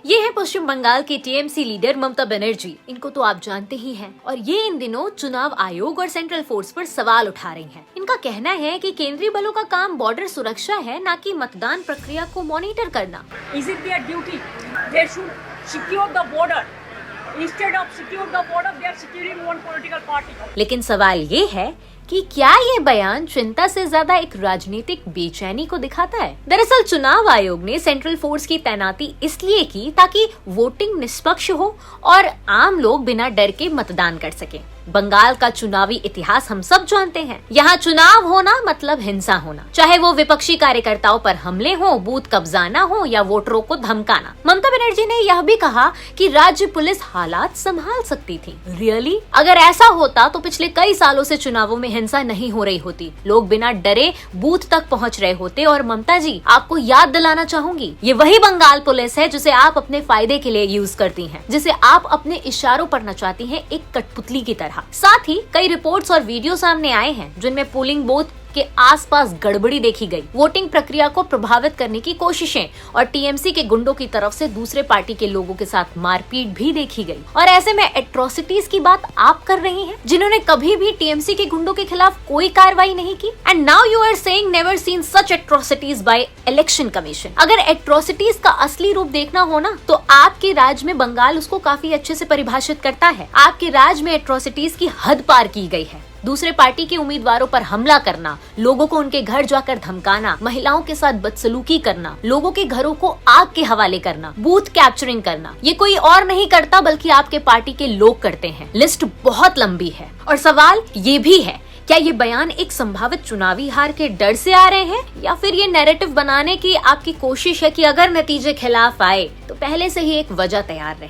ये है पश्चिम बंगाल के टीएमसी लीडर ममता बनर्जी। इनको तो आप जानते ही हैं और ये इन दिनों चुनाव आयोग और सेंट्रल फोर्स पर सवाल उठा रही हैं। इनका कहना है कि केंद्रीय बलों का काम बॉर्डर सुरक्षा है, न कि मतदान प्रक्रिया को मॉनिटर करना। Is it their duty? They should secure the border. Instead of secure the border, they are securing one political party. लेकिन सवाल ये है कि क्या ये बयान चिंता से ज्यादा एक राजनीतिक बेचैनी को दिखाता है? दरअसल चुनाव आयोग ने सेंट्रल फोर्स की तैनाती इसलिए की ताकि वोटिंग निष्पक्ष हो और आम लोग बिना डर के मतदान कर सकें। बंगाल का चुनावी इतिहास हम सब जानते हैं। यहाँ चुनाव होना मतलब हिंसा होना, चाहे वो विपक्षी कार्यकर्ताओं पर हमले हो, बूथ कब्जाना हो या वोटरों को धमकाना। ममता बनर्जी ने यह भी कहा कि राज्य पुलिस हालात संभाल सकती थी। रियली? अगर ऐसा होता तो पिछले कई सालों से चुनावों में हिंसा नहीं हो रही होती, लोग बिना डरे बूथ तक पहुँच रहे होते। और ममता जी, आपको याद दिलाना चाहूंगी, ये वही बंगाल पुलिस है जिसे आप अपने फायदे के लिए यूज करती हैं, जिसे आप अपने इशारों पर नचाती हैं एक कठपुतली की तरह। साथ ही कई रिपोर्ट्स और वीडियो सामने आए हैं जिनमें पोलिंग बूथ के आसपास गड़बड़ी देखी गई, वोटिंग प्रक्रिया को प्रभावित करने की कोशिशें और टीएमसी के गुंडों की तरफ से दूसरे पार्टी के लोगों के साथ मारपीट भी देखी गई। और ऐसे में एट्रोसिटीज की बात आप कर रही हैं, जिन्होंने कभी भी टीएमसी के गुंडों के खिलाफ कोई कार्रवाई नहीं की। And now you are saying never seen such atrocities by election commission. अगर एट्रोसिटीज का असली रूप देखना हो ना, तो आपके राज्य में बंगाल उसको काफी अच्छे से परिभाषित करता है। आपके राज्य में एट्रोसिटीज की हद पार की गई है। दूसरे पार्टी के उम्मीदवारों पर हमला करना, लोगों को उनके घर जाकर धमकाना, महिलाओं के साथ बदसलूकी करना, लोगों के घरों को आग के हवाले करना, बूथ कैप्चरिंग करना, ये कोई और नहीं करता बल्कि आपके पार्टी के लोग करते हैं। लिस्ट बहुत लंबी है। और सवाल ये भी है, क्या ये बयान एक संभावित चुनावी हार के डर से आ रहे हैं, या फिर ये नैरेटिव बनाने की आपकी कोशिश है कि अगर नतीजे खिलाफ आए तो पहले से ही एक वजह तैयार रहे?